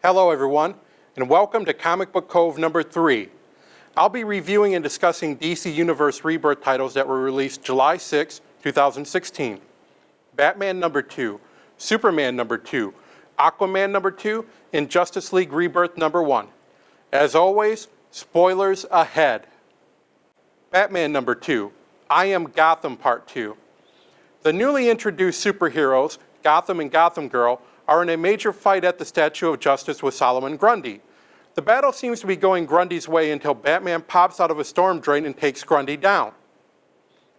Hello everyone, and welcome to Comic Book Cove number 3. I'll be reviewing and discussing DC Universe Rebirth titles that were released July 6, 2016. Batman number 2, Superman number 2, Aquaman number 2, and Justice League Rebirth number 1. As always, spoilers ahead. Batman number 2, I Am Gotham Part 2. The newly introduced superheroes, Gotham and Gotham Girl, are in a major fight at the Statue of Justice with Solomon Grundy. The battle seems to be going Grundy's way until Batman pops out of a storm drain and takes Grundy down.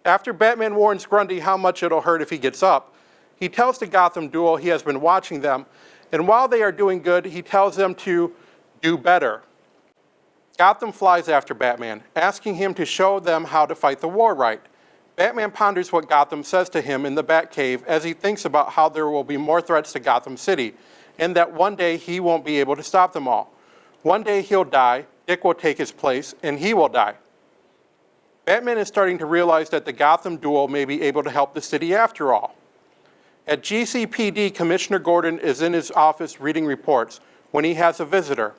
After Batman warns Grundy how much it'll hurt if he gets up, he tells the Gotham duo he has been watching them, and while they are doing good, he tells them to do better. Gotham flies after Batman, asking him to show them how to fight the war right. Batman ponders what Gotham says to him in the Batcave as he thinks about how there will be more threats to Gotham City, and that one day he won't be able to stop them all. One day he'll die, Dick will take his place, and he will die. Batman is starting to realize that the Gotham duo may be able to help the city after all. At GCPD, Commissioner Gordon is in his office reading reports when he has a visitor.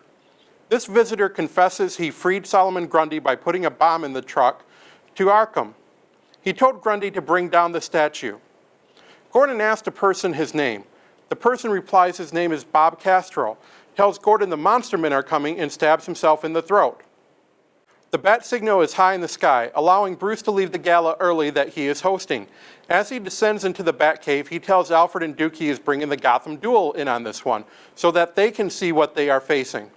This visitor confesses he freed Solomon Grundy by putting a bomb in the truck to Arkham. He told Grundy to bring down the statue. Gordon asked the person his name. The person replies his name is Bob Castro, tells Gordon the monster men are coming, and stabs himself in the throat. The bat signal is high in the sky, allowing Bruce to leave the gala early that he is hosting. As he descends into the Batcave, he tells Alfred and Duke he is bringing the Gotham duo in on this one, so that they can see what they are facing.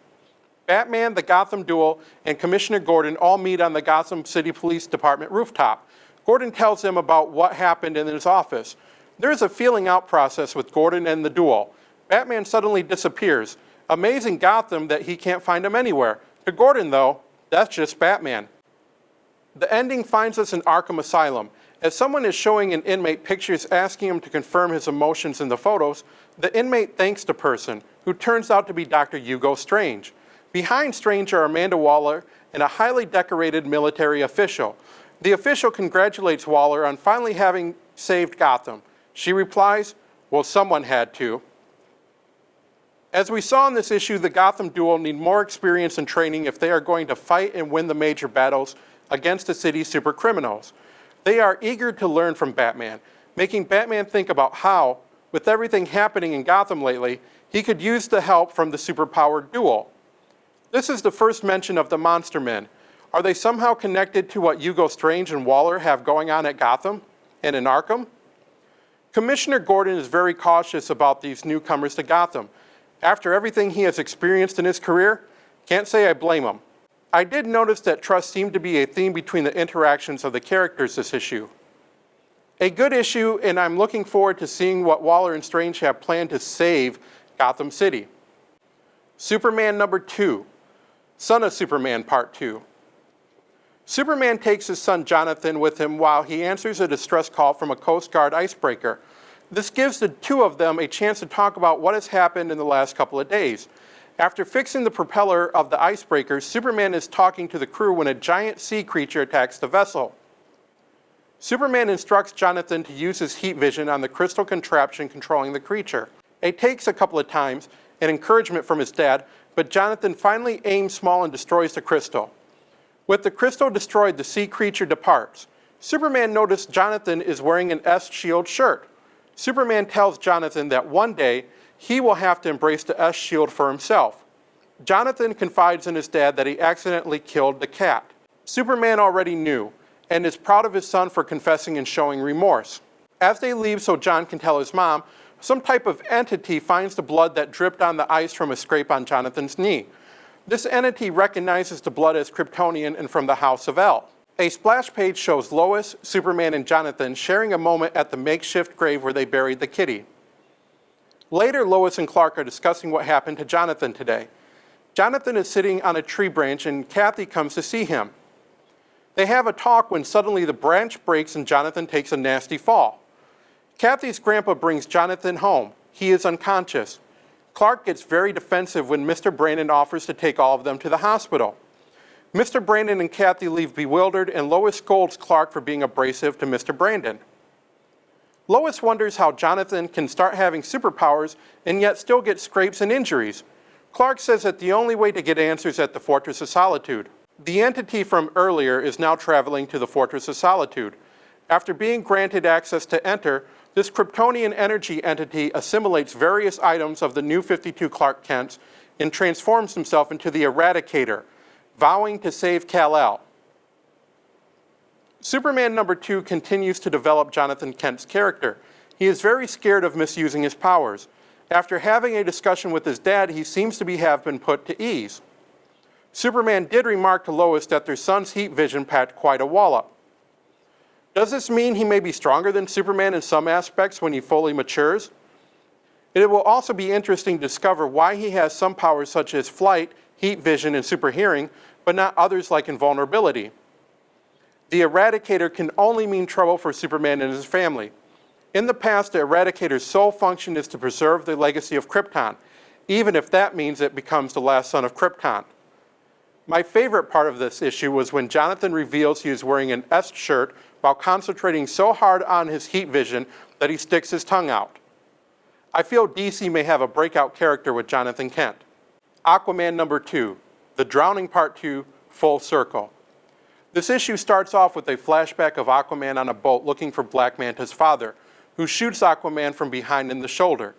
Batman, the Gotham duo, and Commissioner Gordon all meet on the Gotham City Police Department rooftop. Gordon tells them about what happened in his office. There is a feeling out process with Gordon and the duo. Batman suddenly disappears, amazing Gotham that he can't find him anywhere. To Gordon, though, that's just Batman. The ending finds us in Arkham Asylum. As someone is showing an inmate pictures asking him to confirm his emotions in the photos, the inmate thanks the person, who turns out to be Dr. Hugo Strange. Behind Strange are Amanda Waller and a highly decorated military official. The official congratulates Waller on finally having saved Gotham. She replies, well, someone had to. As we saw in this issue, the Gotham duo need more experience and training if they are going to fight and win the major battles against the city's supercriminals. They are eager to learn from Batman, making Batman think about how, with everything happening in Gotham lately, he could use the help from the superpowered duo. This is the first mention of the Monster Men. Are they somehow connected to what Hugo Strange and Waller have going on at Gotham and in Arkham? Commissioner Gordon is very cautious about these newcomers to Gotham. After everything he has experienced in his career, can't say I blame him. I did notice that trust seemed to be a theme between the interactions of the characters this issue. A good issue, and I'm looking forward to seeing what Waller and Strange have planned to save Gotham City. Superman number 2, Son of Superman Part 2. Superman takes his son Jonathan with him while he answers a distress call from a Coast Guard icebreaker. This gives the two of them a chance to talk about what has happened in the last couple of days. After fixing the propeller of the icebreaker, Superman is talking to the crew when a giant sea creature attacks the vessel. Superman instructs Jonathan to use his heat vision on the crystal contraption controlling the creature. It takes a couple of times and encouragement from his dad, but Jonathan finally aims small and destroys the crystal. With the crystal destroyed, the sea creature departs. Superman noticed Jonathan is wearing an S-Shield shirt. Superman tells Jonathan that one day he will have to embrace the S-Shield for himself. Jonathan confides in his dad that he accidentally killed the cat. Superman already knew and is proud of his son for confessing and showing remorse. As they leave so John can tell his mom, some type of entity finds the blood that dripped on the ice from a scrape on Jonathan's knee. This entity recognizes the blood as Kryptonian and from the House of El. A splash page shows Lois, Superman, and Jonathan sharing a moment at the makeshift grave where they buried the kitty. Later, Lois and Clark are discussing what happened to Jonathan today. Jonathan is sitting on a tree branch and Kathy comes to see him. They have a talk when suddenly the branch breaks and Jonathan takes a nasty fall. Kathy's grandpa brings Jonathan home. He is unconscious. Clark gets very defensive when Mr. Brandon offers to take all of them to the hospital. Mr. Brandon and Kathy leave bewildered, and Lois scolds Clark for being abrasive to Mr. Brandon. Lois wonders how Jonathan can start having superpowers and yet still get scrapes and injuries. Clark says that the only way to get answers at the Fortress of Solitude. The entity from earlier is now traveling to the Fortress of Solitude. After being granted access to enter, this Kryptonian energy entity assimilates various items of the New 52 Clark Kent and transforms himself into the Eradicator, vowing to save Kal-El. Superman number 2 continues to develop Jonathan Kent's character. He is very scared of misusing his powers. After having a discussion with his dad, he seems to have been put to ease. Superman did remark to Lois that their son's heat vision packed quite a wallop. Does this mean he may be stronger than Superman in some aspects when he fully matures? It will also be interesting to discover why he has some powers such as flight, heat vision, and super hearing, but not others like invulnerability. The Eradicator can only mean trouble for Superman and his family. In the past, the Eradicator's sole function is to preserve the legacy of Krypton, even if that means it becomes the last son of Krypton. My favorite part of this issue was when Jonathan reveals he is wearing an S shirt while concentrating so hard on his heat vision that he sticks his tongue out. I feel DC may have a breakout character with Jonathan Kent. Aquaman number 2, The Drowning Part 2, Full Circle. This issue starts off with a flashback of Aquaman on a boat looking for Black Manta's father, who shoots Aquaman from behind in the shoulder.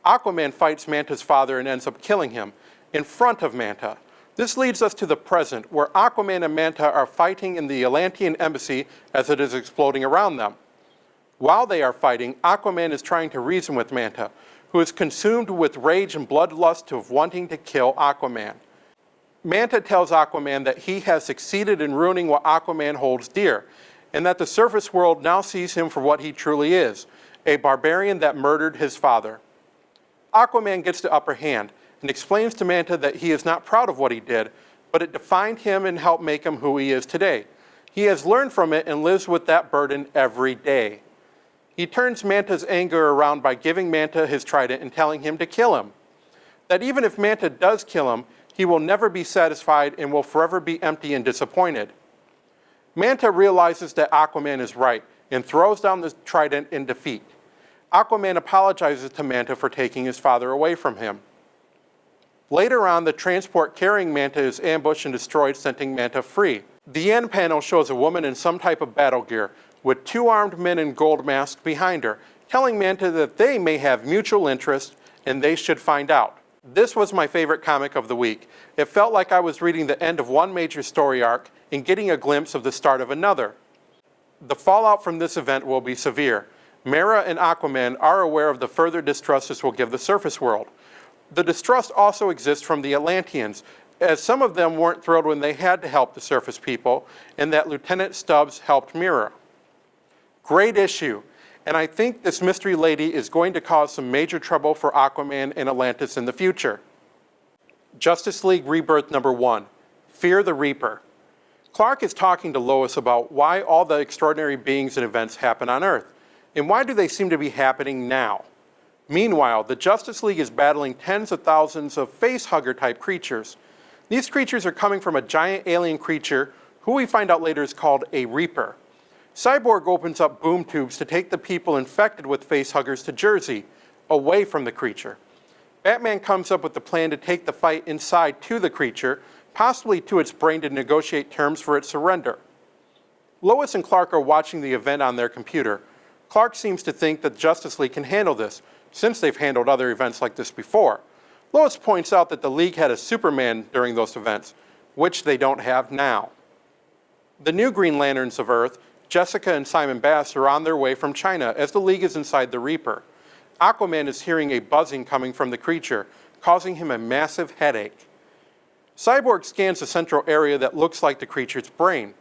Aquaman fights Manta's father and ends up killing him in front of Manta. This leads us to the present, where Aquaman and Manta are fighting in the Atlantean embassy as it is exploding around them. While they are fighting, Aquaman is trying to reason with Manta, who is consumed with rage and bloodlust of wanting to kill Aquaman. Manta tells Aquaman that he has succeeded in ruining what Aquaman holds dear, and that the surface world now sees him for what he truly is, a barbarian that murdered his father. Aquaman gets the upper hand and explains to Manta that he is not proud of what he did, but it defined him and helped make him who he is today. He has learned from it and lives with that burden every day. He turns Manta's anger around by giving Manta his trident and telling him to kill him. That even if Manta does kill him, he will never be satisfied and will forever be empty and disappointed. Manta realizes that Aquaman is right and throws down the trident in defeat. Aquaman apologizes to Manta for taking his father away from him. Later on, the transport carrying Manta is ambushed and destroyed, setting Manta free. The end panel shows a woman in some type of battle gear with 2 armed men in gold masks behind her, telling Manta that they may have mutual interest and they should find out. This was my favorite comic of the week. It felt like I was reading the end of one major story arc and getting a glimpse of the start of another. The fallout from this event will be severe. Mera and Aquaman are aware of the further distrust this will give the surface world. The distrust also exists from the Atlanteans, as some of them weren't thrilled when they had to help the surface people, and that Lieutenant Stubbs helped Mera. Great issue, and I think this mystery lady is going to cause some major trouble for Aquaman and Atlantis in the future. Justice League Rebirth number 1, Fear the Reaper. Clark is talking to Lois about why all the extraordinary beings and events happen on Earth, and why do they seem to be happening now? Meanwhile, the Justice League is battling tens of thousands of facehugger type creatures. These creatures are coming from a giant alien creature who we find out later is called a Reaper. Cyborg opens up boom tubes to take the people infected with facehuggers to Jersey, away from the creature. Batman comes up with the plan to take the fight inside to the creature, possibly to its brain to negotiate terms for its surrender. Lois and Clark are watching the event on their computer. Clark seems to think that Justice League can handle this, since they've handled other events like this before. Lois points out that the League had a Superman during those events, which they don't have now. The new Green Lanterns of Earth, Jessica and Simon Bass, are on their way from China as the League is inside the Reaper. Aquaman is hearing a buzzing coming from the creature, causing him a massive headache. Cyborg scans the central area that looks like the creature's brain.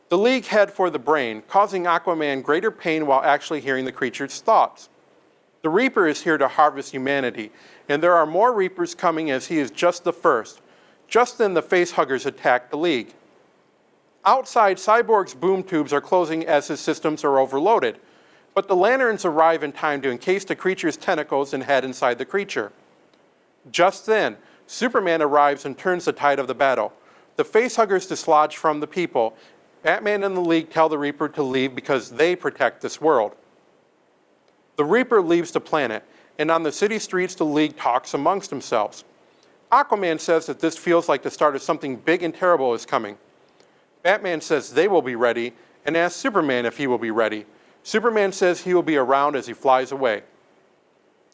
The League head for the brain, causing Aquaman greater pain while actually hearing the creature's thoughts. The Reaper is here to harvest humanity, and there are more Reapers coming as he is just the first. Just then the facehuggers attack the League. Outside, Cyborg's boom tubes are closing as his systems are overloaded, but the lanterns arrive in time to encase the creature's tentacles and head inside the creature. Just then, Superman arrives and turns the tide of the battle. The facehuggers dislodge from the people. Batman and the League tell the Reaper to leave because they protect this world. The Reaper leaves the planet, and on the city streets the League talks amongst themselves. Aquaman says that this feels like the start of something big and terrible is coming. Batman says they will be ready and asks Superman if he will be ready. Superman says he will be around as he flies away.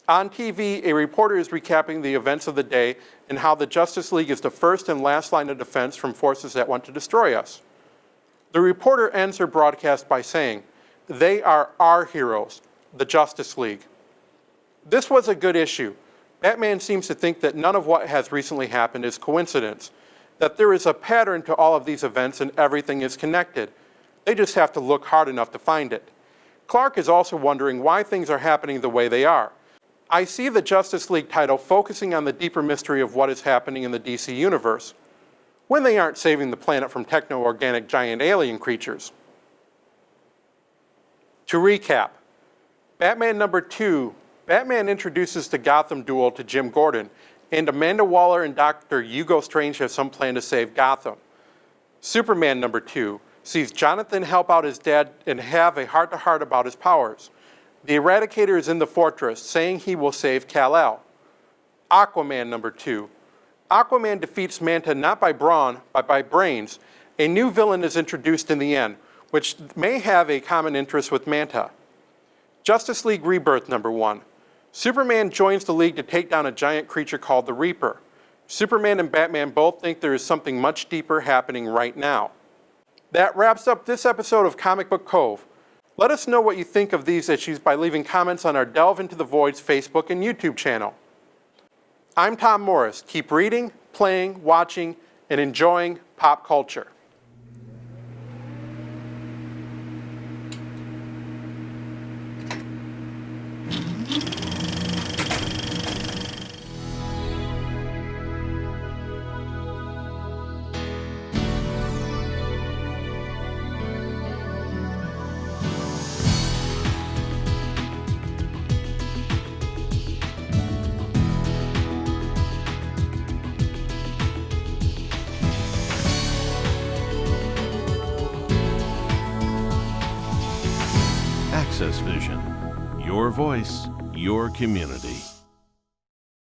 On TV, a reporter is recapping the events of the day and how the Justice League is the first and last line of defense from forces that want to destroy us. The reporter ends her broadcast by saying, "They are our heroes, the Justice League." This was a good issue. Batman seems to think that none of what has recently happened is coincidence, that there is a pattern to all of these events and everything is connected. They just have to look hard enough to find it. Clark is also wondering why things are happening the way they are. I see the Justice League title focusing on the deeper mystery of what is happening in the DC Universe, when they aren't saving the planet from techno-organic giant alien creatures. To recap, Batman number 2, Batman introduces the Gotham duel to Jim Gordon, and Amanda Waller and Dr. Hugo Strange have some plan to save Gotham. Superman number 2 sees Jonathan help out his dad and have a heart-to-heart about his powers. The Eradicator is in the fortress, saying he will save Kal-El. Aquaman number 2. Aquaman defeats Manta not by brawn, but by brains. A new villain is introduced in the end, which may have a common interest with Manta. Justice League Rebirth number 1. Superman joins the League to take down a giant creature called the Reaper. Superman and Batman both think there is something much deeper happening right now. That wraps up this episode of Comic Book Cove. Let us know what you think of these issues by leaving comments on our Delve Into the Void's Facebook and YouTube channel. I'm Tom Morris. Keep reading, playing, watching, and enjoying pop culture. Access Vision, your voice, your community.